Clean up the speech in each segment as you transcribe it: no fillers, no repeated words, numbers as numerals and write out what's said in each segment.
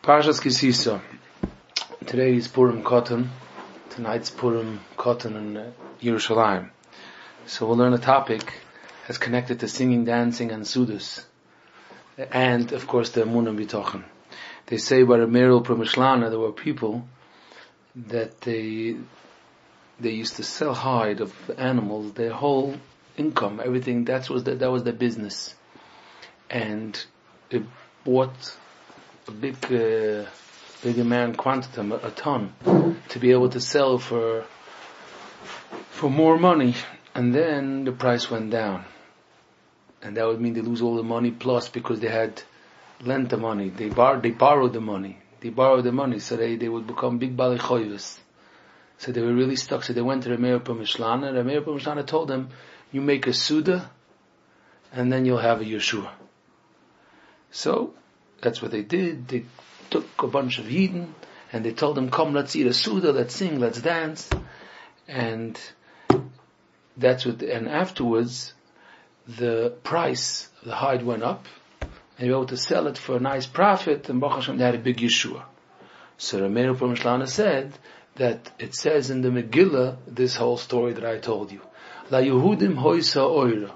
Parshas Kisisa. Today is Purim Cotton. Tonight's Purim Cotton in Yerushalayim. So we'll learn a topic that's connected to singing, dancing, and Sudas. And, of course, the Emunah B'tochen. They say by the Meril Premishlana, there were people that they used to sell hide of animals, their whole income, everything, that was their business. And it bought a big amount, quantum, a ton, to be able to sell for more money. And then the price went down. And that would mean they lose all the money, plus because they had lent the money, they borrowed the money. So they would become big Balei Choyves. So they were really stuck. So they went to the Meir Mishlana. The Meir Mishlana told them, you make a Seudah, and then you'll have a Yeshua. So that's what they did. They took a bunch of Yidden, and they told them, come, let's eat a Seudah, let's sing, let's dance. And and afterwards, the price of the hide went up, and they were able to sell it for a nice profit, and Baruch Hashem, they had a big Yeshua. So the Meir Mishlana said that it says in the Megillah, this whole story that I told you. La Yehudim hoisa oira.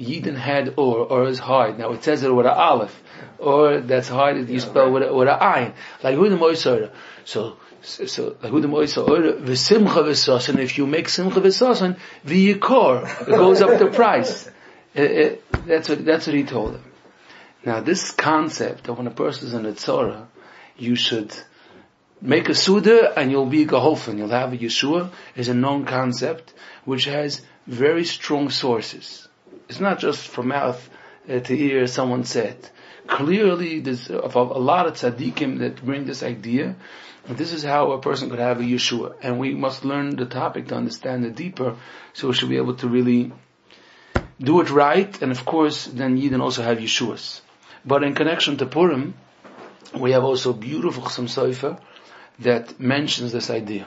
Yidden had or is hide. Now it says it with an aleph, or that's hide that you spell with an ayin. La Yehudim hoisa oira. So La Yehudim hoisa oira v'simcha v'sasan. If you make simcha v'sasan, v'yikor, it goes up the price. That's what he told them. Now this concept that when a person is in a tzorah, you should make a Seudah and you'll be geholfen, you'll have a Yeshua, is a known concept which has very strong sources. It's not just from mouth to ear, someone said. Clearly, there's a lot of tzaddikim that bring this idea. And this is how a person could have a Yeshua. And we must learn the topic to understand it deeper, so we should be able to really do it right. And of course, then Yidden also have Yeshuas. But in connection to Purim, we have also beautiful Chasam Sofer that mentions this idea.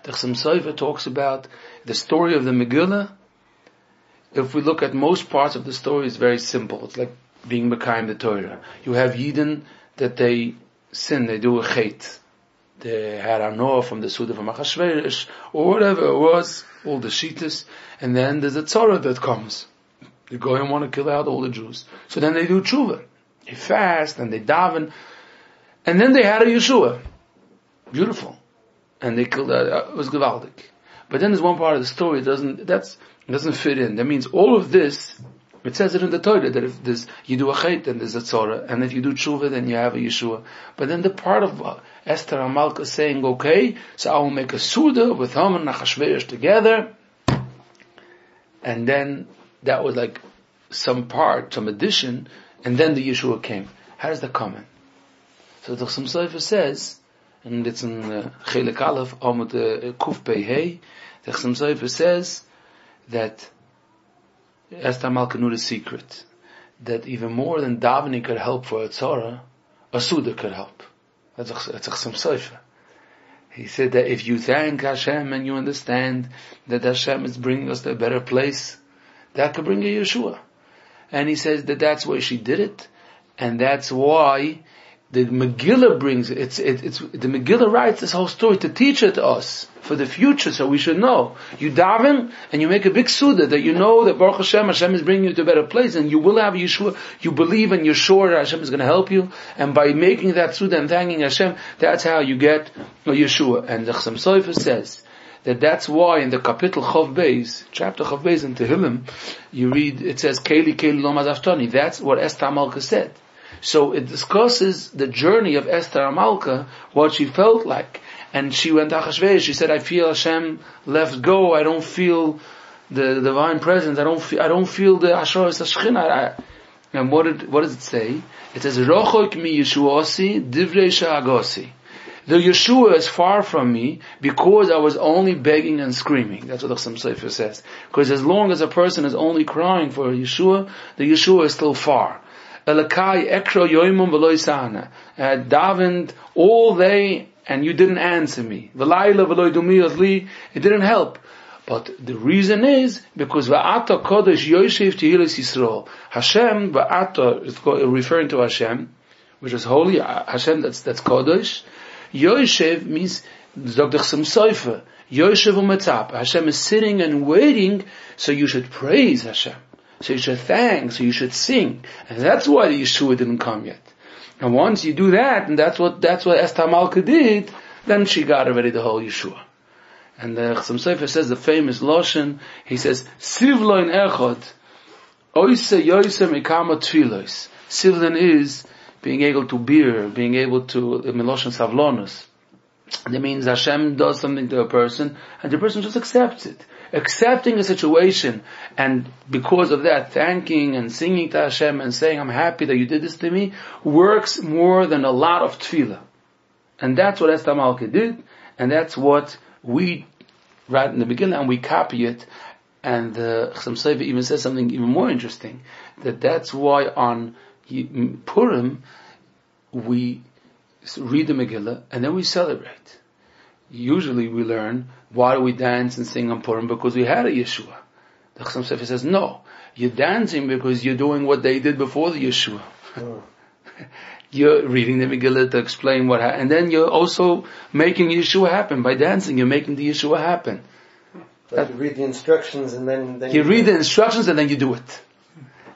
The Chasam Sofer talks about the story of the Megillah. If we look at most parts of the story, it's very simple. It's like being Mekayim the Torah. You have Yidden that they sin, they do a chet. They had Anoah from the Seudah from Achashverosh, or whatever it was, all the Shitas, and then there's a Tzorah that comes. They go and want to kill out all the Jews. So then they do tshuva. They fast and they daven, and then they had a Yeshua. Beautiful. And they killed it was gewaldig. But then there's one part of the story that doesn't fit in. That means all of this, it says it in the Torah, that if you do a chet, then there's a tzorah, and if you do tshuva, then you have a Yeshua. But then the part of Esther Amalka saying, okay, so I will make a Seudah with Haman and Achashverosh together, and then that was like some addition, and then the Yeshua came. How does that come in? So the Chasam Sofer says, and it's in Chelek Aleph, Amud Kuf Pei Hey, the Chasam Sofer says that Esther Malka knew the secret, that even more than davening could help for a tzorah, a Seudah could help. That's a Chasam Sofer. He said that if you thank Hashem and you understand that Hashem is bringing us to a better place, that could bring you Yeshua. And he says that that's why she did it, and that's why the Megillah brings it. The Megillah writes this whole story to teach it to us for the future, so we should know. You daven and you make a big Seudah that you know that Baruch Hashem is bringing you to a better place, and you will have Yeshua. You believe and you're sure that Hashem is going to help you, and by making that Seudah and thanking Hashem, that's how you get a Yeshua. And the Chasam Sofer says that that's why in the Kapitel Chav Beis, chapter Chav Beis in Tehillim, you read, it says, Keli Lo Mazaftani. That's what Esther Amalka said. So it discusses the journey of Esther Amalka, what she felt like. And she went to Achashverosh, she said, I feel Hashem left go, I don't feel the divine presence, I don't feel the Asheros HaShechina. And what does it say? It says, Rochok mi Yeshuasi, divrei she'agosi. The Yeshua is far from me because I was only begging and screaming. That's what the Chasam Sofer says. Because as long as a person is only crying for Yeshua, the Yeshua is still far. Elakai ekro yoimum v'lo yisana. I had davened all day and you didn't answer me. V'layla v'lo yidumi li. It didn't help. But the reason is because va'ata kodesh yoshev tehilas Yisrael. Hashem va'ata is referring to Hashem. which is holy, Hashem, that's Kodesh. Yoshev means, Dr. Chasam Sofer, Yoshev u'metzap. Hashem is sitting and waiting, so you should praise Hashem. So you should thank, so you should sing. And that's why the Yeshua didn't come yet. And once you do that, and that's what Esther Malka did, then she got already the whole Yeshua. And the Chasam Sofer says the famous Loshen, he says, Sivloin echod, oise yoise mikama tfilos. Sivloin is being able to bear, being able to, Meloshen Savlonus. That means Hashem does something to a person, and the person just accepts it. Accepting a situation, and because of that, thanking and singing to Hashem and saying, I'm happy that you did this to me, works more than a lot of tefillah. And that's what Esther Malka did, and that's what we write in the beginning, and we copy it. And the Chasam Sofer even says something even more interesting, that's why on Purim, we read the Megillah, and then we celebrate. Usually we learn, why do we dance and sing on Purim? Because we had a Yeshua. The Chasam Sofer says, no, you're dancing because you're doing what they did before the Yeshua. Oh. You're reading the Megillah to explain what happened, and then you're also making Yeshua happen. By dancing, you're making the Yeshua happen. Like you read the instructions and then you read the instructions and then you do it.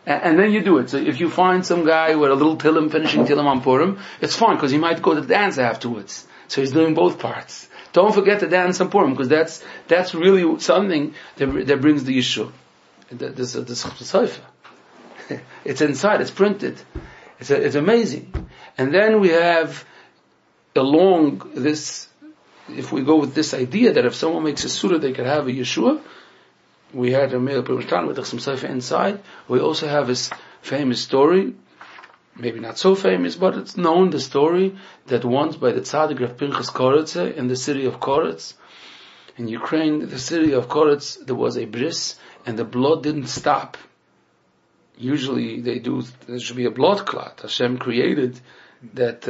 And then you do it. So if you find some guy with a little Tillim finishing Tillim on Purim, it's fine because he might go to dance afterwards. So he's doing both parts. Don't forget to dance on Purim because that's really something that brings the Yeshua. This Sofer. It's inside. It's printed. It's amazing. And then we have along this. If we go with this idea that if someone makes a surah, they could have a Yeshua. We had a Meil Pirmishtan with some Sofer inside. We also have this famous story, maybe not so famous, but it's known, the story that once by the Tzaddik Rav Pinchas Koretz in the city of Koretz, in Ukraine, the city of Koretz, there was a bris, and the blood didn't stop. Usually there should be a blood clot. Hashem created that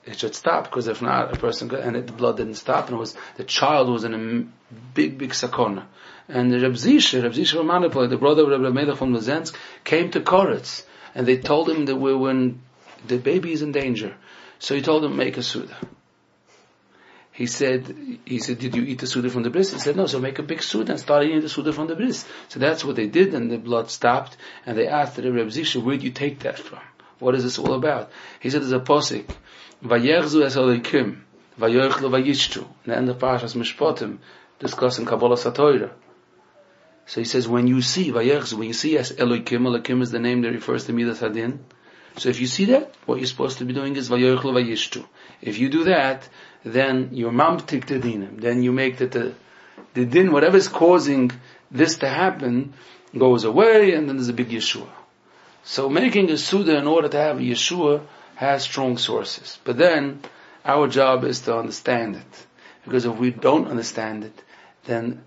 it should stop, because if not, a person could, and the blood didn't stop, and the child was in a big sakona. And Reb Zisha Manipur, the brother of Reb Melech from Lezensk, came to Koretz, and they told him that when the baby is in danger, so he told him, make a Suda. He said, did you eat the Suda from the bris? He said, no, so make a big Suda and start eating the Suda from the bris. So that's what they did, and the blood stopped, and they asked the Reb Zisha, where do you take that from? What is this all about? He said, there's a posik, Vayechzu es Elokim, Vayochlu Vayishtu, in the end of Parashas Mishpatim, discussing Kabbalah Satoira. So he says, when you see as Elokim is the name that refers to Midas Hadin. So if you see that, what you're supposed to be doing is Vayochlu Vayishtu. If you do that, then you're mamtik the dinim. Then you make that the din, whatever is causing this to happen, goes away, and then there's a big Yeshua. So making a Suda in order to have a Yeshua has strong sources. But then, our job is to understand it. Because if we don't understand it, then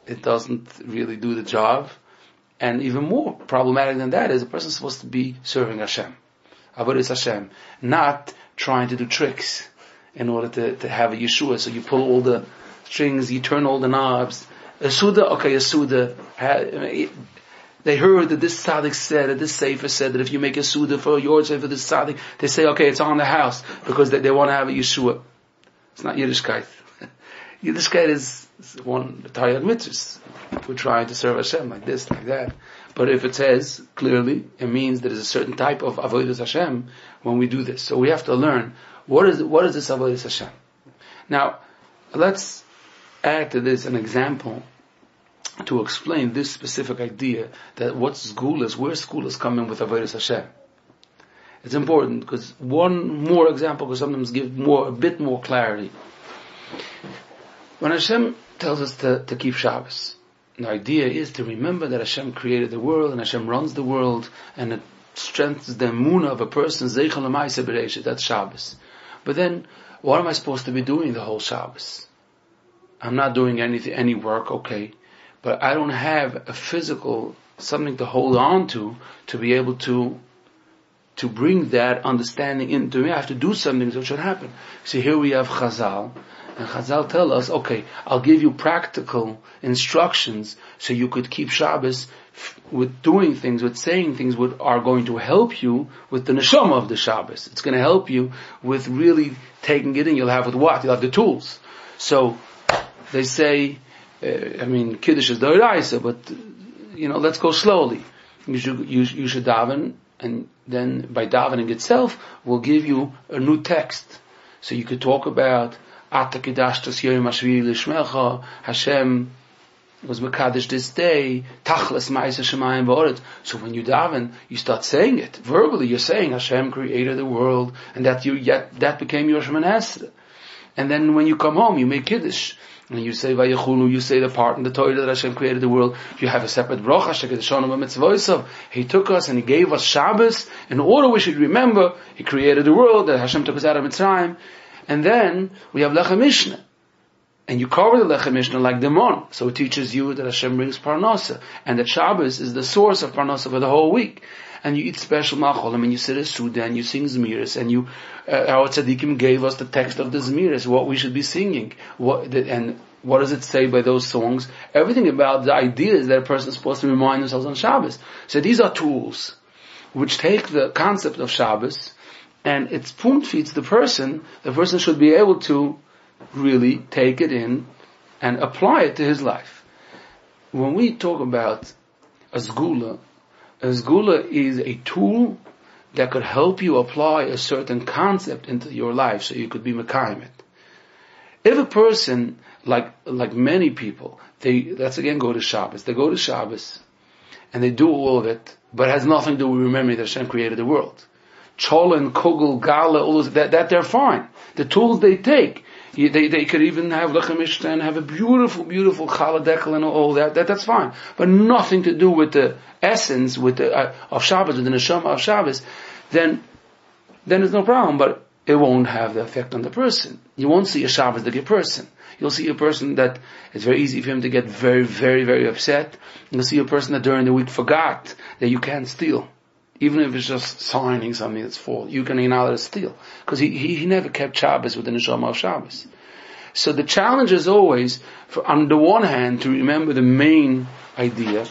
it doesn't really do the job. And even more problematic than that is a person supposed to be serving Hashem. Avodas Hashem. Not trying to do tricks in order to have a Yeshua. So you pull all the strings, you turn all the knobs. A Suda. They heard that this tzaddik said, that this sefer said that if you make a Suda for your sefer, this tzaddik, they say, okay, it's on the house, because they want to have a Yeshua. It's not Yiddishkeit. Yiddishkeit is one, the Taryag Mitzvahs. We're trying to serve Hashem like this, like that. But if it says, clearly, it means that there's a certain type of Avodas Hashem when we do this. So we have to learn, what is this Avodas Hashem? Now, let's add to this an example to explain this specific idea that what school is, where school is coming with Avodas Hashem. It's important because one more example will sometimes give a bit more clarity. When Hashem tells us to keep Shabbos, the idea is to remember that Hashem created the world and Hashem runs the world, and it strengthens the emunah of a person. Zeichel L'Maaseh B'Reishis, that's Shabbos. But then, what am I supposed to be doing the whole Shabbos? I'm not doing any work, okay. But I don't have a physical, something to hold on to be able to bring that understanding into me. I have to do something so it should happen. See, here we have Chazal, and Chazal tell us, okay, I'll give you practical instructions so you could keep Shabbos with doing things, with saying things, are going to help you with the neshama of the Shabbos. It's going to help you with really taking it in. You'll have with what? You'll have the tools. So they say, Kiddush is d'oraisa, but let's go slowly. You should daven, and then by davening itself, we'll give you a new text. So you could talk about Ata Kidashtas Yom Hashvi Lishmecha, Hashem was Mekadesh this day, Tachlis Ma'isa Shemayim V'Oretz. So when you daven, you start saying it verbally. You're saying Hashem created the world, and that became your Shemoneh Esrei. And then when you come home, you make Kiddush, and you say Vayechulu. You say the part in the Torah that Hashem created the world. You have a separate bracha, Shekadeshanu B'Mitzvosav. He took us and He gave us Shabbos in order we should remember He created the world, that Hashem took us out of Mitzrayim. And then we have Lechem Mishnah. And you cover the Lechem Mishnah like the Mon. So it teaches you that Hashem brings Parnasa. And that Shabbos is the source of Parnasa for the whole week. And you eat special Macholim, and you sit as Sa'ודה, and you sing Zmiris, and our Tzaddikim gave us the text of the Zmiris, what we should be singing. And what does it say by those songs? Everything about the ideas that a person is supposed to remind themselves on Shabbos. So these are tools which take the concept of Shabbos, and it spoon feeds the person. The person should be able to really take it in and apply it to his life. When we talk about a sgula is a tool that could help you apply a certain concept into your life so you could be mekayim it. If a person, like many people, let's again go to Shabbos. They go to Shabbos and they do all of it, but it has nothing to do with remembering that Hashem created the world. Cholin, Kugel, Gala, all those, that they're fine. The tools they take, they could even have Lechem Mishnah and have a beautiful, beautiful Chaladekel and all that. That's fine. But nothing to do with the essence, of Shabbos, with the neshama of Shabbos, then there's no problem, but it won't have the effect on the person. You won't see a Shabbos-dike person. You'll see a person that it's very easy for him to get very, very, very upset. You'll see a person that during the week forgot that you can't steal. Even if it's just signing something that's full, you're not allowed to steal. Because he never kept Shabbos with the neshama of Shabbos. So the challenge is always, on the one hand, to remember the main idea,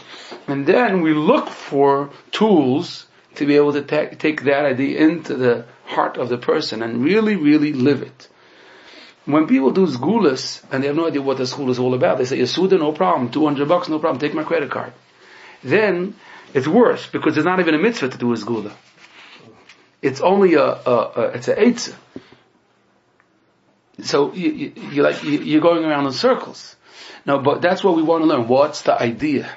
and then we look for tools to be able to take that idea into the heart of the person and really, really live it. When people do sgulas, and they have no idea what the school is all about, they say, Yasuda, no problem, $200, no problem, take my credit card. Then, it's worse, because there's not even a mitzvah to do a sgula. It's only it's a eitzah. So you're going around in circles. Now, but that's what we want to learn. What's the idea?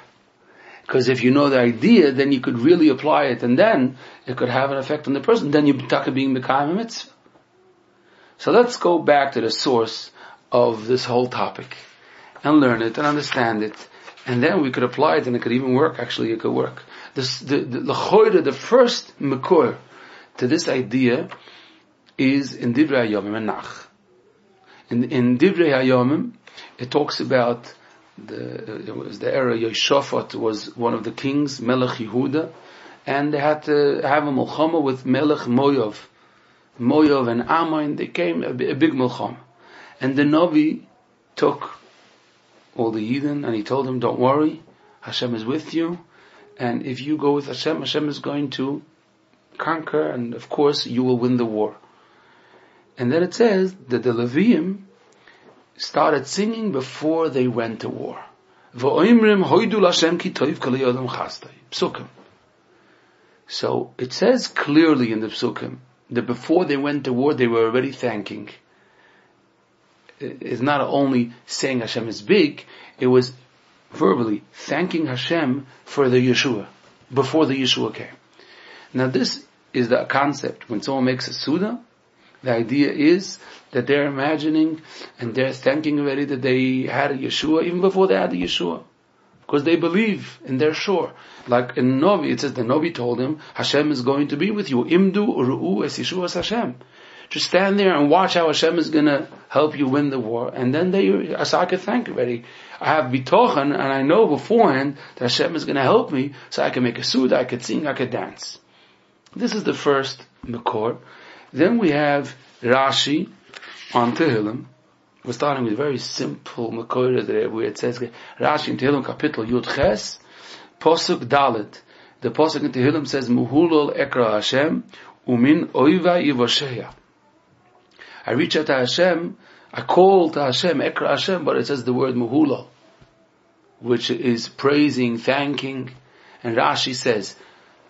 Because if you know the idea, then you could really apply it, and then it could have an effect on the person. Then you're talking being mekayim a mitzvah. So let's go back to the source of this whole topic and learn it and understand it. And then we could apply it, and it could even work. Actually, it could work. The first mekor to this idea is in Divrei Hayomim and Nach. In Divrei Hayomim, it talks about it was the era Yehoshaphat was one of the kings, Melech Yehuda, and they had to have a milchama with Melech Moav. Moav and Ammon, they came a big milchama. And the Navi took all the Yidden, and he told them, don't worry, Hashem is with you, and if you go with Hashem, Hashem is going to conquer, and of course you will win the war. And then it says that the Leviim started singing before they went to war. Psukim. So it says clearly in the Psukim that before they went to war, they were already thanking. It's not only saying Hashem is big, it was verbally thanking Hashem for the Yeshua, before the Yeshua came. Now this is the concept. When someone makes a Suda, the idea is that they're imagining and they're thanking already that they had a Yeshua even before they had the Yeshua. Because they believe and they're sure. Like in Novi, it says the Novi told him, Hashem is going to be with you. Imdu uru'u es Yeshua Hashem. Just stand there and watch how Hashem is going to help you win the war. And then so I could thank already. I have bitochen, and I know beforehand that Hashem is going to help me, so I can make a suda, I could sing, I could dance. This is the first Makor. Then we have Rashi on Tehillim. We're starting with a very simple Makor there, where it says, Rashi in Tehillim, Kapitel Yud Ches, Posuk Dalet. The Posuk in Tehillim says, Muhulol Ekra Hashem, Umin Oiva Yivosheya. I reach out to Hashem, I call to Hashem, Ekra Hashem, but it says the word Muhulol, which is praising, thanking. And Rashi says,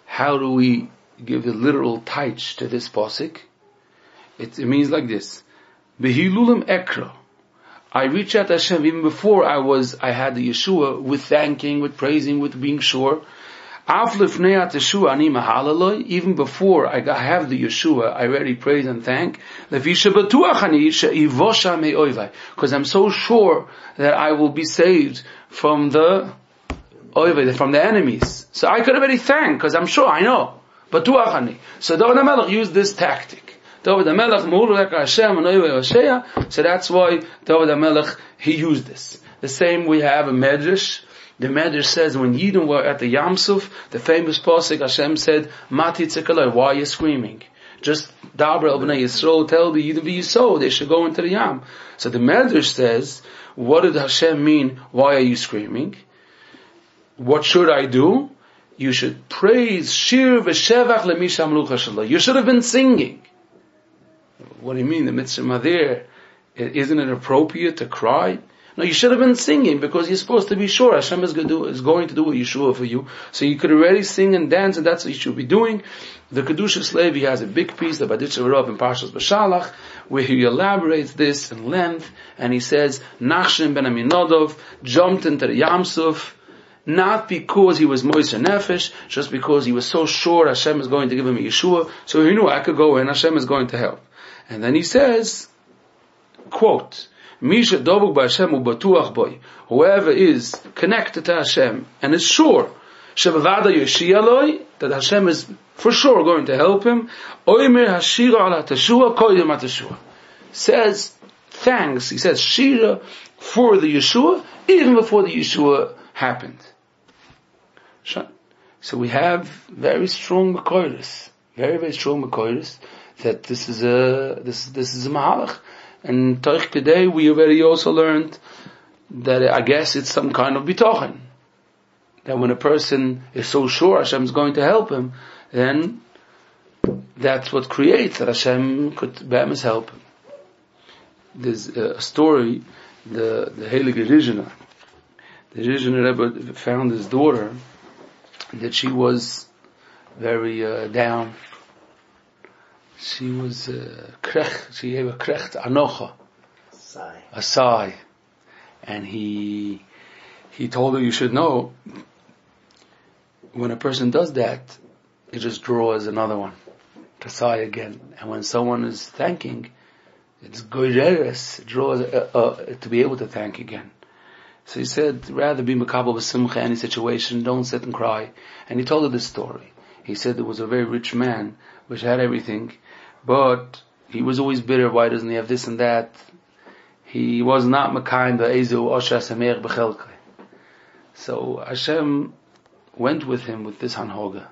how do we give a literal taich to this Posuk? It means like this. Behilulim Ekra. I reach out to Hashem even before I had the Yeshua, with thanking, with praising, with being sure. Even before I have the Yeshua, I already praise and thank. Because I'm so sure that I will be saved from the enemies. So I could already thank, because I'm sure, I know. So David HaMelech used this tactic. David HaMelech, so that's why David HaMelech, he used this. The same we have a Medrash. The Medrash says when Yidden were at the Yam Suf, the famous pasuk, Hashem said, Mati Tzikalai, why are you screaming? Just Daber El Bnei Yisrael, tell the Yidden V'Yisrael, they should go into the Yam. So the Medrash says, what did Hashem mean, why are you screaming? What should I do? You should praise Shir V'Shevach L'Misham Lucha Shalom. You should have been singing. What do you mean? The mitzvah there, isn't it appropriate to cry? No, you should have been singing, because you're supposed to be sure Hashem is going to do a Yeshua for you. So you could already sing and dance, and that's what you should be doing. The Kedushas Levi has a big piece, the Baditcha Rav in Parshas B'Shalach, where he elaborates this in length, and he says, Nachshon ben Aminadov jumped into the Yam Suf, not because he was Moiser Nefesh, just because he was so sure Hashem is going to give him a Yeshua, so he knew I could go in, Hashem is going to help. And then he says, quote, Misha Dovuk B'Hashem U'Batuach Boy, whoever is connected to Hashem and is sure Shebavada Yoshia Loi, that Hashem is for sure going to help him, Oimer Hashira Ala Teshua Koyim HaTeshua, says thanks, he says Shira for the Yeshua, even before the Yeshua happened. So we have very strong Mekoiris, very, very strong Mekoiris, that this is a Mahalach. And Toich today we already also learned that I guess it's some kind of bitochen. That when a person is so sure Hashem is going to help him, then that's what creates that Hashem could be'emes help him. There's a story, the Heilige Rizhiner. The Rizhiner Rebbe found his daughter that she was very down. She was she gave a krecht anocha, a sigh, and he told her, you should know, when a person does that, it just draws another one to sigh again. And when someone is thanking, it's goyreres, it draws to be able to thank again. So he said, rather be makabel b'simcha any situation, don't sit and cry. And he told her this story. He said there was a very rich man which had everything, but he was always bitter. Why doesn't he have this and that? He was not makaim ba'ezu osha sameach b'chelkai. So Hashem went with him with this hanhoga,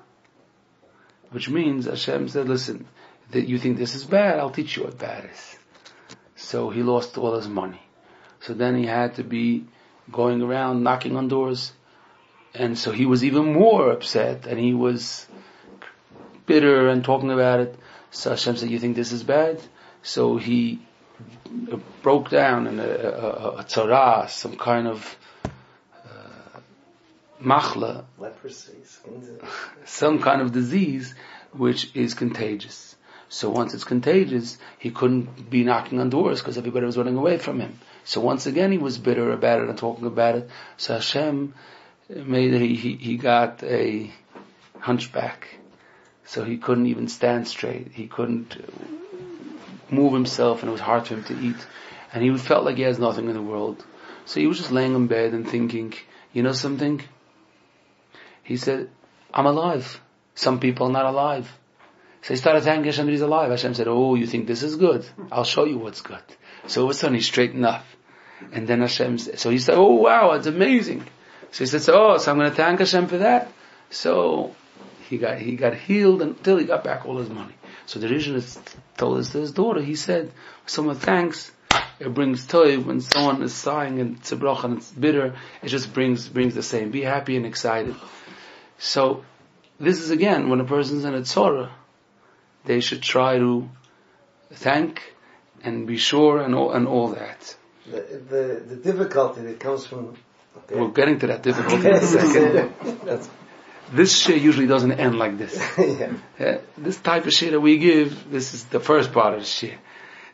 which means Hashem said, listen, that you think this is bad, I'll teach you what bad is. So he lost all his money. So then he had to be going around knocking on doors, and so he was even more upset, and he was bitter and talking about it. So Hashem said, you think this is bad? So he broke down in a tzara, some kind of machla, leprosy, some kind of disease which is contagious. So once it's contagious, he couldn't be knocking on doors because everybody was running away from him. So once again he was bitter about it and talking about it. So Hashem made he got a hunchback. So he couldn't even stand straight. He couldn't move himself, and it was hard for him to eat. And he felt like he has nothing in the world. So he was just laying in bed and thinking, you know something? He said, I'm alive. Some people are not alive. So he started thanking Hashem that he's alive. Hashem said, oh, you think this is good? I'll show you what's good. So all of a sudden he straightened up. And then Hashem, so he said, oh wow, it's amazing. So he said, so I'm going to thank Hashem for that. So he got healed until he got back all his money. So the Rishon told his daughter, he said, someone thanks, it brings toiv. When someone is sighing and it's a bracha and it's bitter, it just brings the same. Be happy and excited. So, this is again, when a person's in a tzorah, they should try to thank and be sure and all that. The difficulty that comes from... Okay. We're getting to that difficulty in a second. This shit usually doesn't end like this. This type of shit that we give, this is the first part of the shit.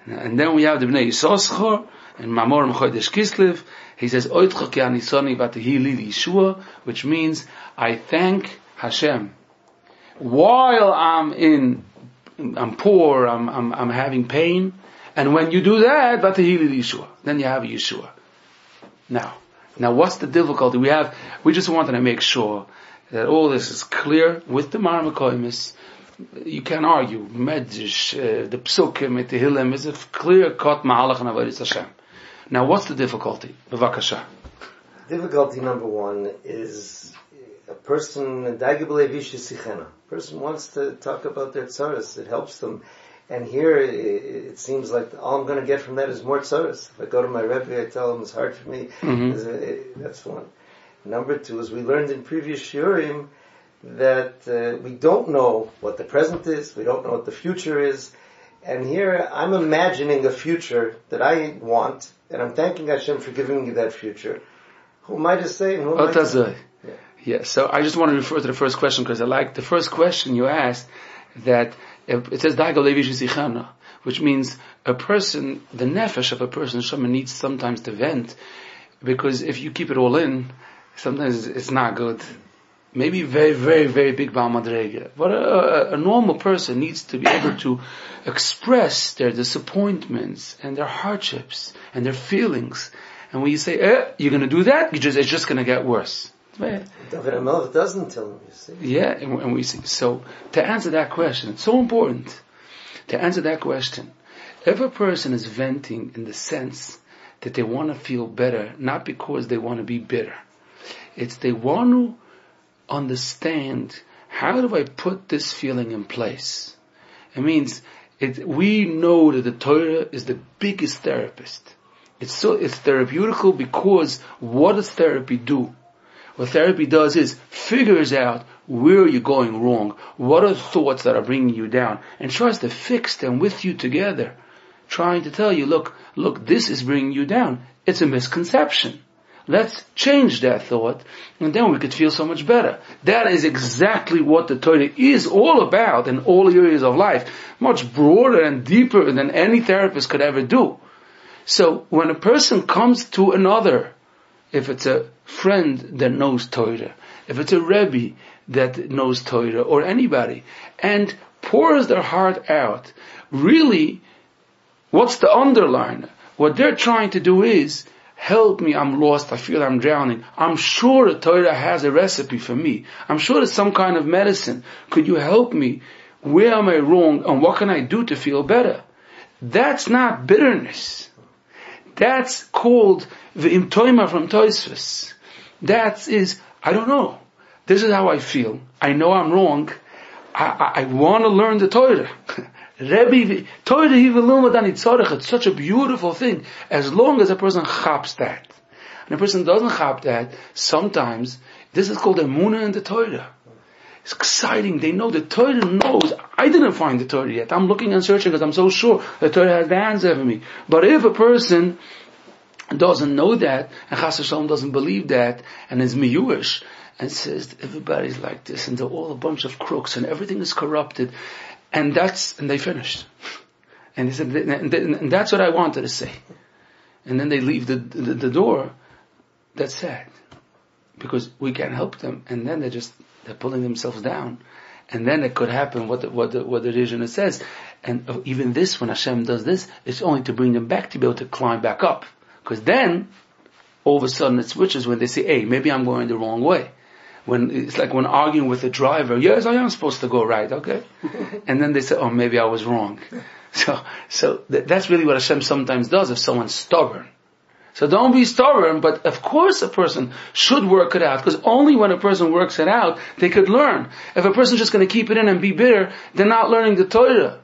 And then we have the Bnei Yisachar, and Mamor M'chodesh Kislev. He says, Oitcha ki anisoni v'atehili Yeshua, which means, I thank Hashem. While I'm poor, I'm having pain, and when you do that, v'atehili Yeshua, then you have a Yeshua. Now, what's the difficulty? We just wanted to make sure that all this is clear with the Marmakoimis. You can't argue. Medrash, the Psukim, the Tehillim is a clear-cut Mahalach and Avodas Hashem. Now, what's the difficulty? B'vakasha. Difficulty number one is a person wants to talk about their tzaras. It helps them. And here, it seems like all I'm going to get from that is more tzaras. If I go to my Rebbe, I tell him it's hard for me. That's one. Number two is we learned in previous shiurim that we don't know what the present is, we don't know what the future is, and here I'm imagining a future that I want, and I'm thanking Hashem for giving me that future. Who am I to say? And who am I to say? Yeah, so I just want to refer to the first question because I like the first question you asked, that it says Daigal Levi Shichana, which means a person, the nefesh of a person, someone needs sometimes to vent, because if you keep it all in, sometimes it's not good. Maybe very, very, very big Baal Madrega. But a normal person needs to be able to express their disappointments and their hardships and their feelings. And when you say, you're going to do that, it's just going to get worse. David HaMelech doesn't tell them, you see. Yeah, and we see. So, to answer that question, it's so important. To answer that question, if a person is venting in the sense that they want to feel better, not because they want to be bitter, it's they want to understand, how do I put this feeling in place? It means, we know that the Torah is the biggest therapist. It's therapeutical because what does therapy do? What therapy does is figures out where you're going wrong, what are the thoughts that are bringing you down, and tries to fix them with you together, trying to tell you, look, this is bringing you down. It's a misconception. Let's change that thought, and then we could feel so much better. That is exactly what the Torah is all about in all areas of life. Much broader and deeper than any therapist could ever do. So, when a person comes to another, if it's a friend that knows Torah, if it's a Rebbe that knows Torah, or anybody, and pours their heart out, really, what's the underline? What they're trying to do is, help me, I'm lost, I feel I'm drowning. I'm sure the Torah has a recipe for me. I'm sure there's some kind of medicine. Could you help me? Where am I wrong? And what can I do to feel better? That's not bitterness. That's called the imtoima from Tosfos. That is, I don't know. This is how I feel. I know I'm wrong. I want to learn the Torah. Rebbe, Torah it's such a beautiful thing, as long as a person chaps that. And a person doesn't chap that, sometimes, this is called emunah in the Torah. It's exciting, they know, the Torah knows, I didn't find the Torah yet, I'm looking and searching because I'm so sure the Torah has the answer for me. But if a person doesn't know that, and Chas v'Shalom doesn't believe that, and is miyuish, and says, everybody's like this, and they're all a bunch of crooks, and everything is corrupted, and they finished. And he said, and that's what I wanted to say. And then they leave the door. That's sad. Because we can't help them. And then they're pulling themselves down. And then it could happen what the Rishonah says. And even this, when Hashem does this, it's only to bring them back to be able to climb back up. Because then, all of a sudden it switches when they say, hey, maybe I'm going the wrong way. It's like when arguing with the driver, yes, I am supposed to go right, okay? And then they say, oh, maybe I was wrong. So that's really what Hashem sometimes does if someone's stubborn. So don't be stubborn, but of course a person should work it out, because only when a person works it out, they could learn. If a person's just going to keep it in and be bitter, they're not learning the Torah.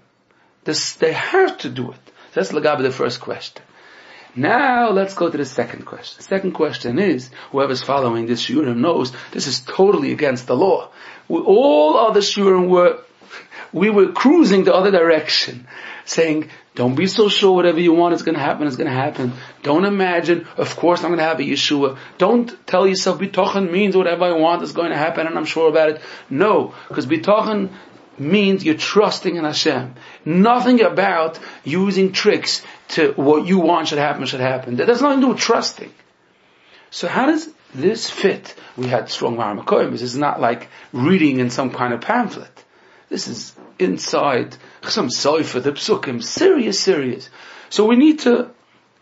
They have to do it. That's Lagabi, the first question. Now let's go to the second question. The second question is, whoever's following this shiurim knows this is totally against the law. All other shiurim we were cruising the other direction, saying, don't be so sure whatever you want is going to happen, is going to happen. Don't imagine, of course I'm going to have a Yeshua. Don't tell yourself bitochen means whatever I want is going to happen and I'm sure about it. No, because bitochen means you're trusting in Hashem. Nothing about using tricks to what you want should happen. That has nothing to do with trusting. So how does this fit? We had strong Maramakoyim. This is not like reading in some kind of pamphlet. This is inside some Soifa, the Psukim, serious. So we need to,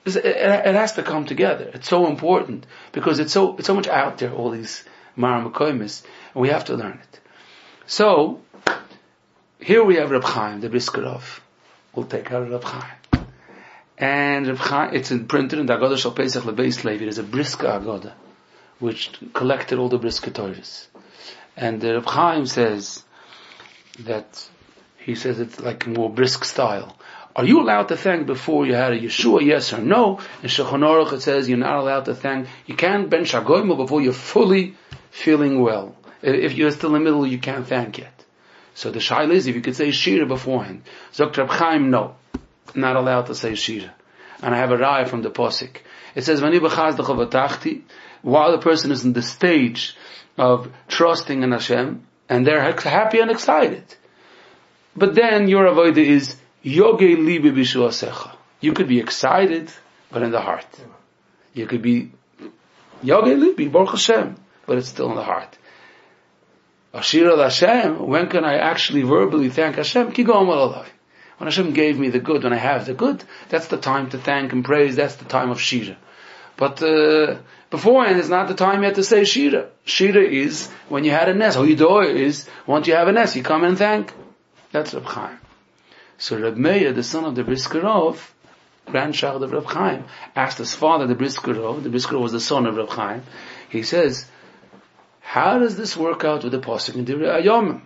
it has to come together. It's so important because it's so much out there, all these Maramakoyim, and we have to learn it. So, here we have Reb Chaim, the Briskerov. We'll take out Reb Chaim. And Reb Chaim, it's printed in the Agoda Shal Pesach Lebeis Levi. There's a Brisker Agoda, which collected all the Brisker Torahs. And Reb Chaim says that, he says it's like more brisk style. Are you allowed to thank before you had a Yeshua, yes or no? In Shulchan Aruch it says you're not allowed to thank. You can't ben shagoymo before you're fully feeling well. If you're still in the middle, you can't thank yet. So the shaila is, if you could say Shira beforehand. Dr. Reb Chaim, no. Not allowed to say Shira. And I have a raya from the Posik. It says, while the person is in the stage of trusting in Hashem, and they're happy and excited. But then your avodah is, Yoge libi b'shuasecha. You could be excited, but in the heart. You could be, Yoge libi, Baruch Hashem, but it's still in the heart. Ashira Hashem, when can I actually verbally thank Hashem? Ki go'am alai. When Hashem gave me the good, when I have the good, that's the time to thank and praise, that's the time of Shira. But beforehand is not the time yet to say Shira. Shira is when you had a nes. Hoidoy is once you have a nes, you come and thank. That's Reb Chaim. So Reb Meir, the son of the Briskerov, grandchild of Reb Chaim, asked his father, the Briskerov was the son of Reb Chaim, he says, how does this work out with the Pasuk in Divrei Hayomim?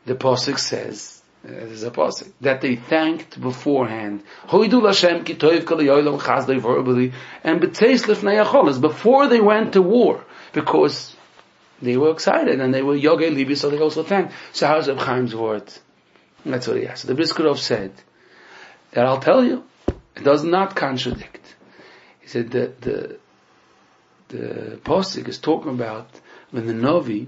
The Pasuk says, there's a Pasuk, that they thanked beforehand. Hoidu Lashem ki toiv kol yoylam chazdei verbally, and b'teis lifnei acholas, before they went to war, because they were excited, and they were yogei libi, so they also thanked. So how's Reb Chaim's word? And that's what he asked. So the Briskerov said, that I'll tell you, it does not contradict. He said that the Pasuk is talking about when the Navi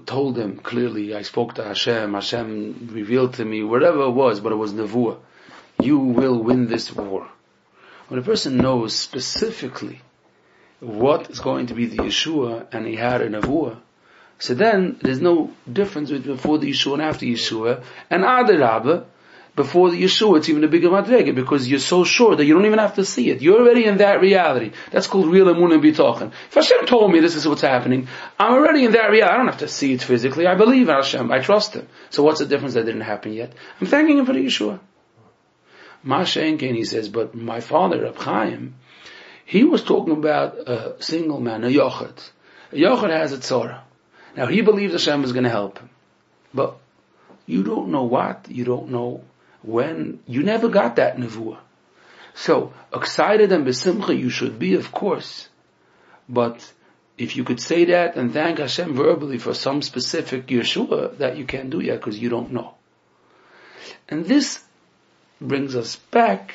told him clearly, I spoke to Hashem revealed to me, whatever it was, but it was Nevuah. You will win this war. When a person knows specifically what is going to be the Yeshua, and he had a Nevuah, so then there's no difference between before the Yeshua and after Yeshua, and Adarabah, before the Yeshua, it's even a bigger madrega, because you're so sure that you don't even have to see it. You're already in that reality. That's called real emunah and bitochen. If Hashem told me this is what's happening, I'm already in that reality. I don't have to see it physically. I believe in Hashem. I trust Him. So what's the difference that didn't happen yet? I'm thanking Him for the Yeshua. Mashenken, he says, but my father, Reb Chaim, he was talking about a single man, a yochid. A yochid has a tzorah. Now he believes Hashem is going to help him. But you don't know what, you don't know when, you never got that nevuah. So, excited and besimcha you should be, of course. But if you could say that and thank Hashem verbally for some specific Yeshua, that you can't do yet because you don't know. And this brings us back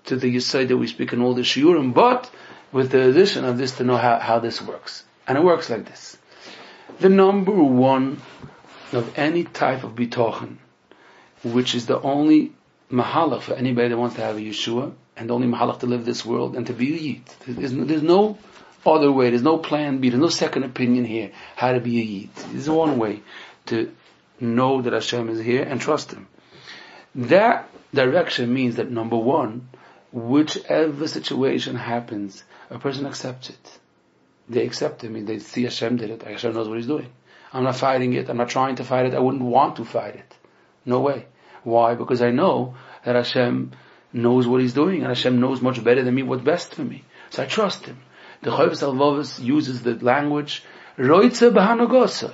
to the Yesod that we speak in all the shiurim, but with the addition of this to know how this works. And it works like this. The number one of any type of bitochen, which is the only mahalach for anybody that wants to have a Yeshua, and the only mahalach to live this world and to be a Yid. There's no other way, there's no plan B, there's no second opinion here, how to be a Yid. There's one way to know that Hashem is here and trust Him. That direction means that number one, whichever situation happens, a person accepts it. They accept Him, they see Hashem did it, Hashem knows what He's doing. I'm not fighting it, I'm not trying to fight it, I wouldn't want to fight it. No way. Why? Because I know that Hashem knows what He's doing, and Hashem knows much better than me what's best for me. So I trust Him. The Chovos HaLevavos uses the language, Roitze b'hanogosai.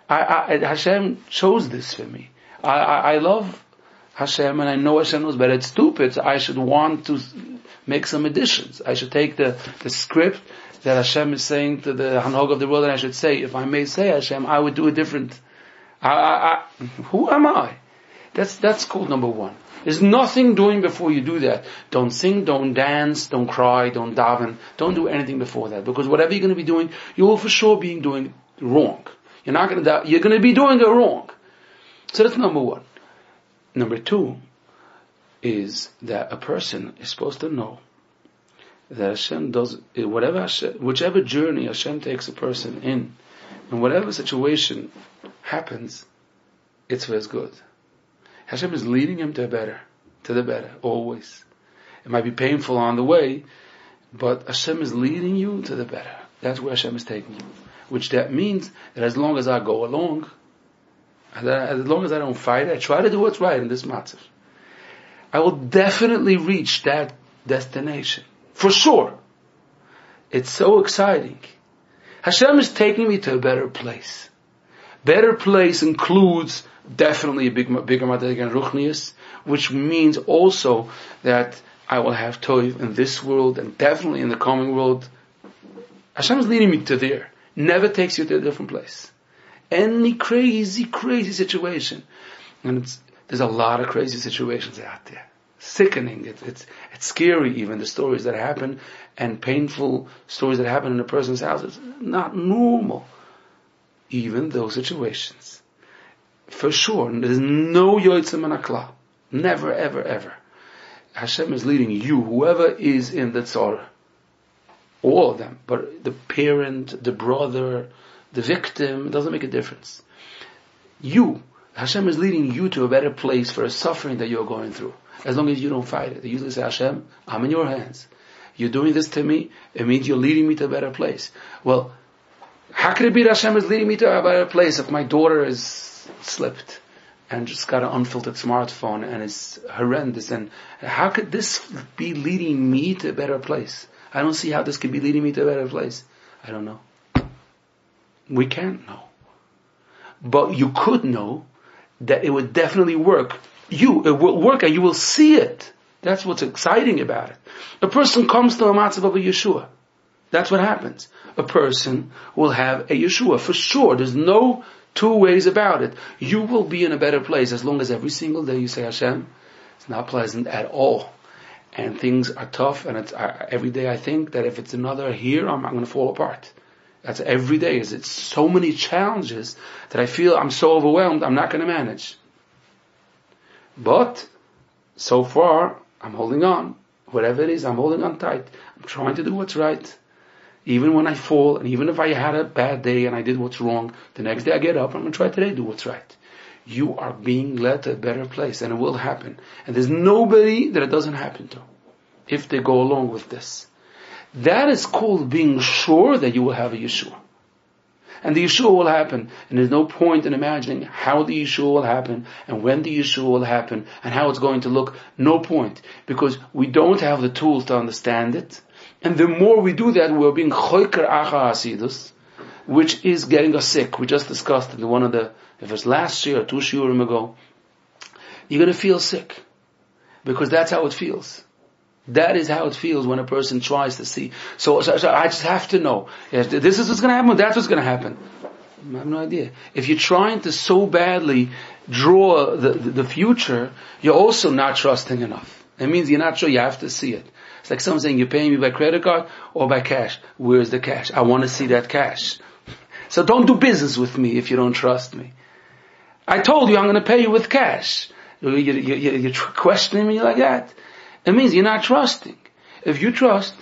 Hashem chose this for me. I love Hashem, and I know Hashem knows better. It's stupid. So I should want to make some additions. I should take the script that Hashem is saying to the Hanhog of the world, and I should say, if I may say Hashem, I would do it different. Who am I? That's called number one. There's nothing doing before you do that. Don't sing, don't dance, don't cry, don't daven, don't do anything before that. Because whatever you're going to be doing, you will for sure be doing it wrong. You're going to be doing it wrong. So that's number one. Number two is that a person is supposed to know that Hashem does whichever journey Hashem takes a person in, and whatever situation happens, it's for his good. Hashem is leading him to the better, always. It might be painful on the way, but Hashem is leading you to the better. That's where Hashem is taking you. Which that means that as long as I go along, as long as I don't fight, I try to do what's right in this matzav, I will definitely reach that destination. For sure. It's so exciting. Hashem is taking me to a better place. Better place includes definitely a bigger madrega and ruchnius, which means also that I will have toiv in this world and definitely in the coming world. Hashem is leading me to there. Never takes you to a different place. Any crazy situation, and there's a lot of crazy situations out there. Sickening. It's scary even, the stories that happen, and painful stories that happen in a person's house. It's not normal. Even those situations. For sure, there's no yotzim anakla. Never, ever, ever. Hashem is leading you, whoever is in the tzara. All of them. But the parent, the brother, the victim, it doesn't make a difference. Hashem is leading you to a better place for a suffering that you're going through. As long as you don't fight it. They usually say, Hashem, I'm in your hands. You're doing this to me, it means you're leading me to a better place. Well, how could it be that Hashem is leading me to a better place if my daughter is slipped and just got an unfiltered smartphone and it's horrendous? And how could this be leading me to a better place? I don't see how this could be leading me to a better place. I don't know. We can't know. But you could know that it would definitely work. It will work and you will see it. That's what's exciting about it. A person comes to a matzav of a Yeshua. That's what happens. A person will have a Yeshua, for sure. There's no two ways about it. You will be in a better place as long as every single day you say, Hashem, it's not pleasant at all. And things are tough, and every day I think that if it's another here, I'm going to fall apart. That's every day. It's so many challenges that I feel I'm so overwhelmed, I'm not going to manage. But, so far, I'm holding on. Whatever it is, I'm holding on tight. I'm trying to do what's right. Even when I fall, and even if I had a bad day and I did what's wrong, the next day I get up, I'm going to try today to do what's right. You are being led to a better place, and it will happen. And there's nobody that it doesn't happen to, if they go along with this. That is called being sure that you will have a Yeshua. And the Yeshua will happen, and there's no point in imagining how the Yeshua will happen, and when the Yeshua will happen, and how it's going to look. No point. Because we don't have the tools to understand it. And the more we do that, we're being choiker acha hasidus, which is getting us sick. We just discussed it in one of the, if it was last year or 2 shiurim ago. You're going to feel sick. Because that's how it feels. That is how it feels when a person tries to see. So I just have to know. Yes, this is what's going to happen, that's what's going to happen. I have no idea. If you're trying to so badly draw the future, you're also not trusting enough. It means you're not sure, you have to see it. It's like someone saying, you're paying me by credit card or by cash. Where's the cash? I want to see that cash. So don't do business with me if you don't trust me. I told you I'm going to pay you with cash. You're questioning me like that. It means you're not trusting. If you trust,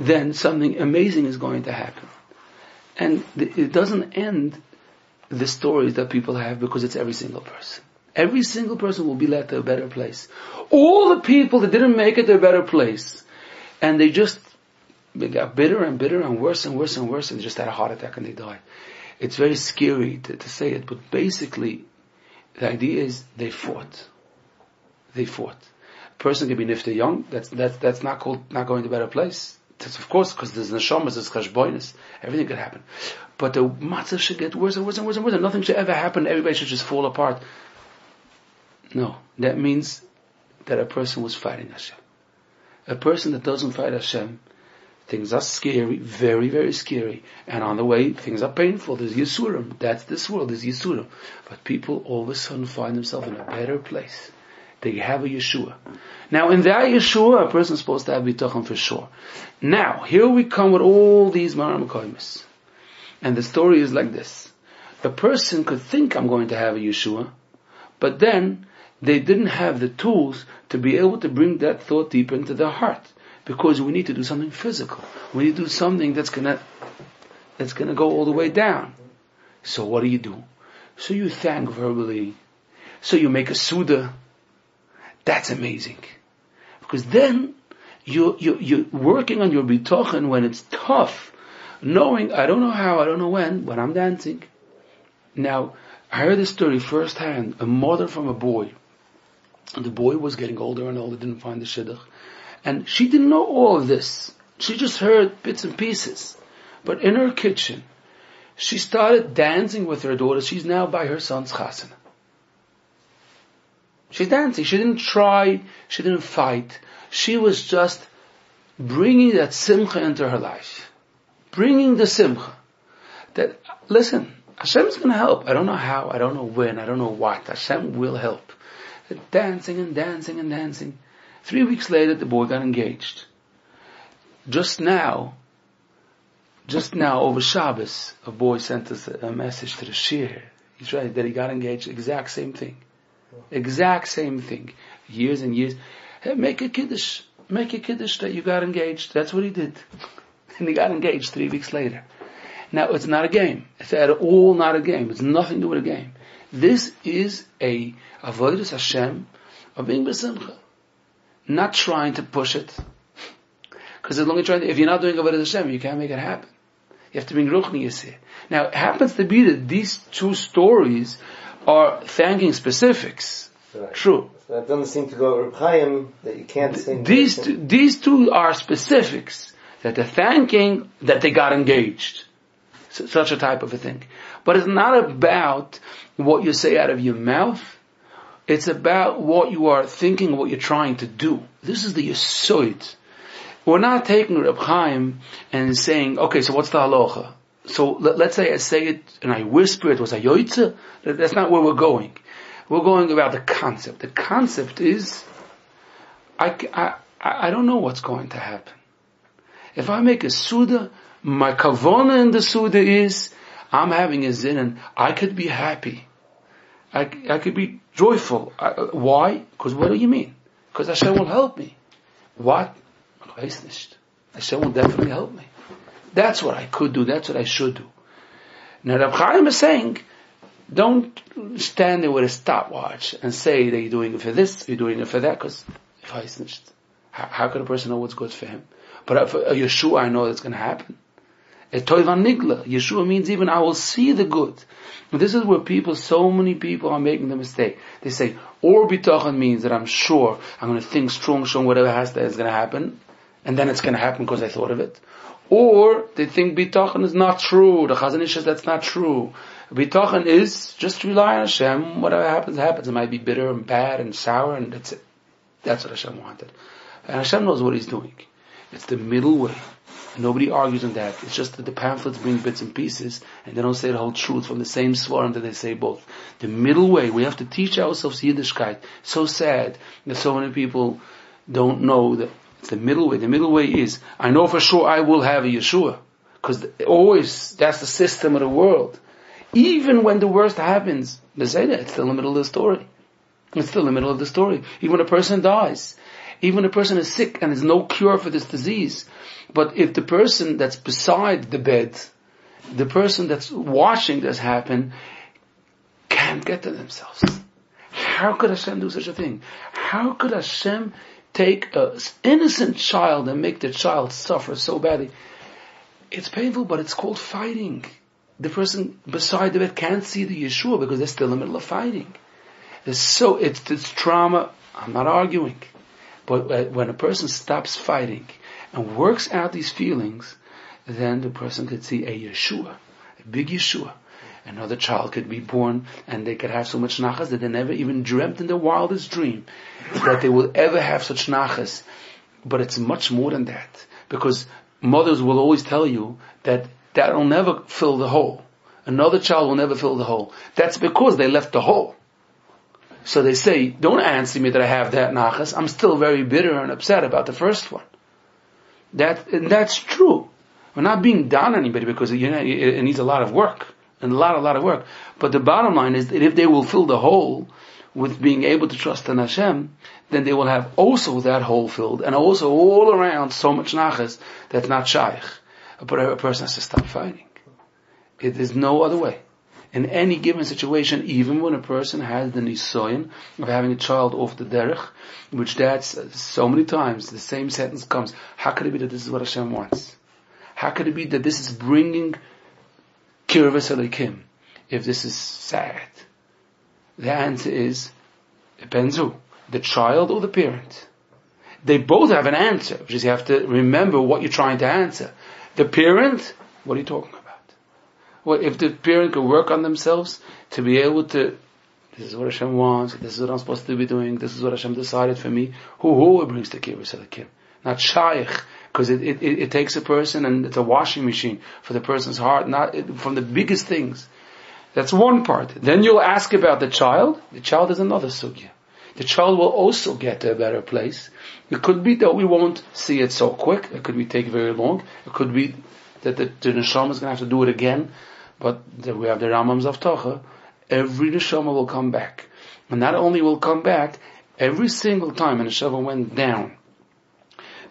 then something amazing is going to happen. And it doesn't end the stories that people have, because it's every single person. Every single person will be led to a better place. All the people that didn't make it to a better place, and they got bitter and bitter and worse and worse and worse, and they just had a heart attack and they died. It's very scary to say it, but basically, the idea is they fought. They fought. A person can be nifta young, that's not going to a better place. That's of course, because there's neshamas, there's chashboinus, everything could happen. But the matzah should get worse and worse and worse and worse, and nothing should ever happen, everybody should just fall apart. No, that means that a person was fighting Hashem. A person that doesn't fight Hashem, things are scary, very, very scary. And on the way, things are painful. There's Yisurim. That's this world, there's Yisurim. But people all of a sudden find themselves in a better place. They have a Yeshua. Now, in that Yeshua, a person is supposed to have bitachon for sure. Now, here we come with all these maram koimis. And the story is like this. A person could think, I'm going to have a Yeshua, but then they didn't have the tools to be able to bring that thought deeper into their heart. Because we need to do something physical. We need to do something that's gonna go all the way down. So what do? So you thank verbally. So you make a Suda. That's amazing. Because then you're working on your bitachon when it's tough. Knowing, I don't know how, I don't know when, but I'm dancing. Now, I heard this story firsthand. A mother from a boy. And the boy was getting older and older, didn't find the shidduch. And she didn't know all of this. She just heard bits and pieces. But in her kitchen, she started dancing with her daughter. She's now by her son's chasana. She's dancing. She didn't try. She didn't fight. She was just bringing that simcha into her life. Bringing the simcha. That, listen, Hashem is going to help. I don't know how. I don't know when. I don't know what. Hashem will help. Dancing and dancing and dancing. 3 weeks later, the boy got engaged. Just now, over Shabbos, a boy sent us a message to the shir. He's right, that he got engaged. Exact same thing. Years and years. Hey, make a kiddush that you got engaged. That's what he did. And he got engaged 3 weeks later. Now, it's not a game. It's at all not a game. It's nothing to do with a game. This is a avodas Hashem of being besimcha. Not trying to push it. Because if you're not doing avodas Hashem, you can't make it happen. You have to bring ruchni yisir. Now, it happens to be that these two stories are thanking specifics. Right. True. So that doesn't seem to go Reb Chaim, that you can't sing. These two are specifics. That they're thanking that they got engaged. Such a type of a thing. But it's not about what you say out of your mouth. It's about what you are thinking, what you're trying to do. This is the yesod. We're not taking Reb Chaim and saying, okay, so what's the halacha? So let's say I say it and I whisper it, was a yoitza? That's not where we're going. We're going about the concept. The concept is, I don't know what's going to happen. If I make a Suda, my kavona in the Suda is, I'm having a zin and I could be happy. I could be joyful. Why? Because what do you mean? Because Hashem will help me. What? Hashem will definitely help me. That's what I could do. That's what I should do. Now Reb Chaim is saying, don't stand there with a stopwatch and say that you're doing it for this, you're doing it for that, because how could a person know what's good for him? But for Yeshua, I know that's going to happen. Yeshua means even I will see the good. And this is where so many people are making the mistake. They say, or bitachon means that I'm sure, I'm going to think strong, whatever is going to happen, and then it's going to happen because I thought of it. Or they think bitachon is not true. The Chazon Ish says that's not true. Bitachon is just rely on Hashem. Whatever happens, happens. It might be bitter and bad and sour, and that's it. That's what Hashem wanted. And Hashem knows what He's doing. It's the middle way. Nobody argues on that. It's just that the pamphlets bring bits and pieces, and they don't say the whole truth from the same svarim that they say both. The middle way, we have to teach ourselves Yiddishkeit. So sad that so many people don't know that it's the middle way. The middle way is, I know for sure I will have a Yeshua. Because always, that's the system of the world. Even when the worst happens, they say that, it's still in the middle of the story. It's still in the middle of the story. Even when a person dies, even when a person is sick and there's no cure for this disease, but if the person that's beside the bed, the person that's watching this happen, can't get to themselves. How could Hashem do such a thing? How could Hashem take an innocent child and make the child suffer so badly? It's painful, but it's called fighting. The person beside the bed can't see the Yeshua because they're still in the middle of fighting. It's this trauma. I'm not arguing. But when a person stops fighting and works out these feelings, then the person could see a Yeshua, a big Yeshua. Another child could be born and they could have so much nachas that they never even dreamt in their wildest dream that they will ever have such nachas. But it's much more than that. Because mothers will always tell you that will never fill the hole. Another child will never fill the hole. That's because they left the hole. So they say, don't answer me that I have that nachas. I'm still very bitter and upset about the first one. That's true. We're not being down on anybody because it needs a lot of work. And a lot of work. But the bottom line is that if they will fill the hole with being able to trust in Hashem, then they will have also that hole filled, and also all around so much nachas that's not shaykh. But a person has to stop fighting. There's no other way. In any given situation, even when a person has the nisoyan of having a child off the derech, which that's so many times, the same sentence comes, how could it be that this is what Hashem wants? How could it be that this is bringing Kirvas Elikim, if this is sad? The answer is, depends who, the child or the parent. They both have an answer, which is you have to remember what you're trying to answer. The parent, what are you talking about? Well, if the parent could work on themselves to be able to, this is what Hashem wants, this is what I'm supposed to be doing, this is what Hashem decided for me, who brings the Kirvas Elikim? Not shaykh, because it takes a person and it's a washing machine for the person's heart, from the biggest things. That's one part. Then you'll ask about the child. The child is another sugya. The child will also get to a better place. It could be that we won't see it so quick. It could be take very long. It could be that the neshama is going to have to do it again. But we have the Rambam's Avtacha. Every neshama will come back. And not only will come back, every single time a neshama went down,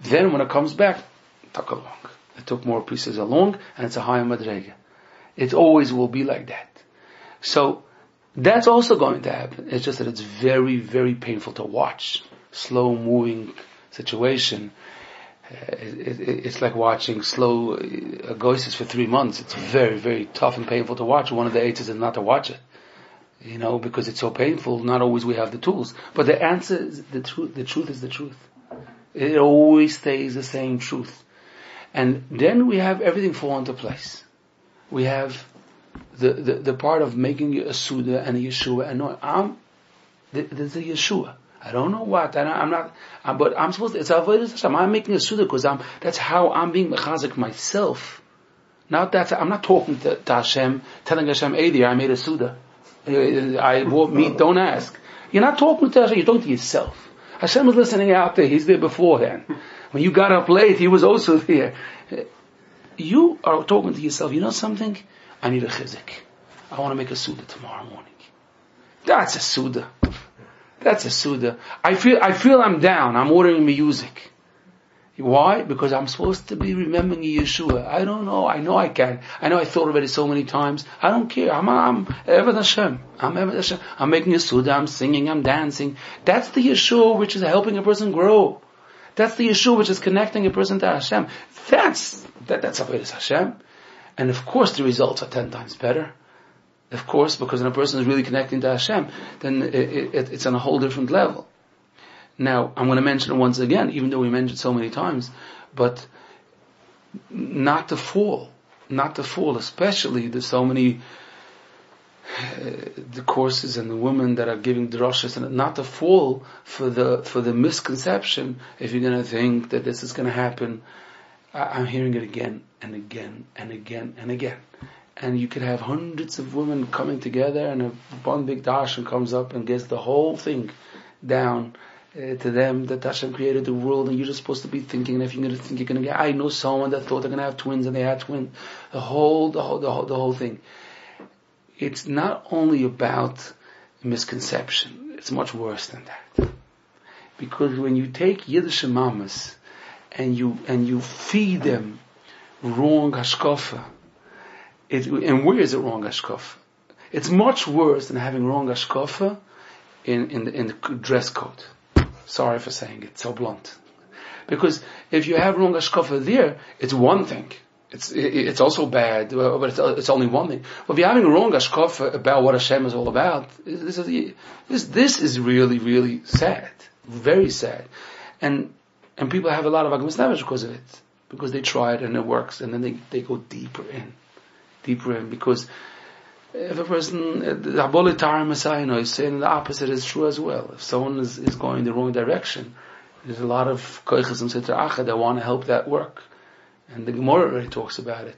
then when it comes back, it took along. It took more pieces along, and it's a higher madrega. It always will be like that. So, that's also going to happen. It's just that it's very, very painful to watch. Slow moving situation. It's like watching slow goises for 3 months. It's very, very tough and painful to watch. One of the eights is not to watch it. Because it's so painful, not always we have the tools. But the answer is the truth. The truth is the truth. It always stays the same truth. And then we have everything fall into place. We have the part of making a Sa'uda and a Yeshua, and there's a Yeshua. I don't know what, but I'm supposed to, it's Avodas Hashem. I'm making a Sa'uda because that's how I'm being mechazik myself. I'm not talking to Hashem, telling Hashem, hey there, I made a Sa'uda. I bought meat, don't ask. You're not talking to Hashem, you're talking to yourself. Hashem was listening out there, He's there beforehand. When you got up late, He was also there. You are talking to yourself, you know something? I need a chizik. I want to make a Sa'uda tomorrow morning. That's a Sa'uda. That's a Sa'uda. I feel I'm down, I'm ordering music. Why? Because I'm supposed to be remembering Yeshua. I don't know. I know I can. I know I thought about it so many times. I don't care. I'm Eved Hashem. I'm Eved Hashem. I'm making a Sa'uda. I'm singing. I'm dancing. That's the Yeshua which is helping a person grow. That's the Yeshua which is connecting a person to Hashem. That's Avodas Hashem. And of course the results are 10 times better. Of course, because when a person is really connecting to Hashem, then it's on a whole different level. Now, I'm going to mention it once again, even though we mentioned it so many times, but not to fall, especially there's so many the courses and the women that are giving drashas, and not to fall for the misconception if you're going to think that this is going to happen. I'm hearing it again and again and again and again. And you could have hundreds of women coming together, and one big darshan comes up and gets the whole thing down to them that Hashem created the world, and you're just supposed to be thinking, and if you're going to think you're going to get, I know someone that thought they're going to have twins and they had twins. The whole thing. It's not only about misconception. It's much worse than that. Because when you take Yiddish mamas and you feed them wrong hashkafa, and where is it wrong hashkafa? It's much worse than having wrong hashkafa in the dress code. Sorry for saying it so blunt. Because if you have wrong hashkafa there, it's one thing. It's also bad, but it's only one thing. But if you're having a wrong hashkafa about what Hashem is all about, this is really, really sad. Very sad. And people have a lot of agmas nefesh because of it. Because they try it and it works, and then they go deeper in. Because If a person, the abolitar Messiah, is saying the opposite is true as well. If someone is going the wrong direction, there's a lot of koiches and sitra acha that want to help that work. And the Gemara already talks about it.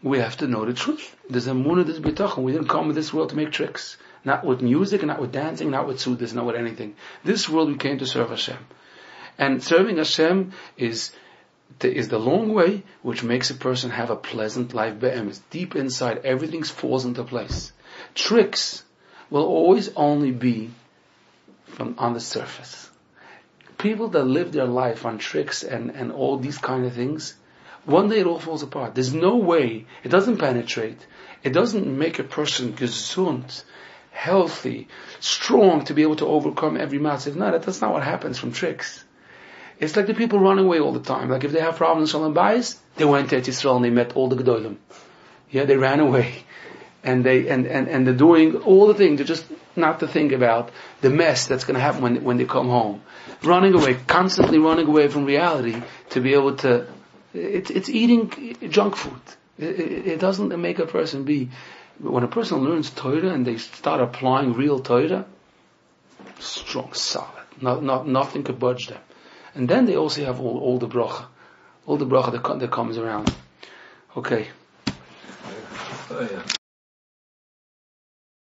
We have to know the truth. There's a munah, there's bitachon. We didn't come to this world to make tricks. Not with music, not with dancing, not with sudas, not with anything. This world we came to serve Hashem. And serving Hashem is the long way, which makes a person have a pleasant life. It's deep inside, everything falls into place. Tricks will always only be on the surface. People that live their life on tricks and all these kind of things, one day it all falls apart. There's no way, it doesn't penetrate. It doesn't make a person gesund, healthy, strong to be able to overcome every massive. No, that's not what happens from tricks. It's like the people running away all the time. Like if they have problems in Shalom Bayis, they went to Israel and they met all the Gedolim. Yeah, they ran away. And they're doing all the things, they're just not to think about the mess that's going to happen when they come home. Running away, constantly running away from reality to be able to, it's eating junk food. It doesn't make a person be, when a person learns Torah and they start applying real Torah, strong, solid. Nothing could budge them. And then they also have all the bracha that comes around. Okay. Oh, yeah.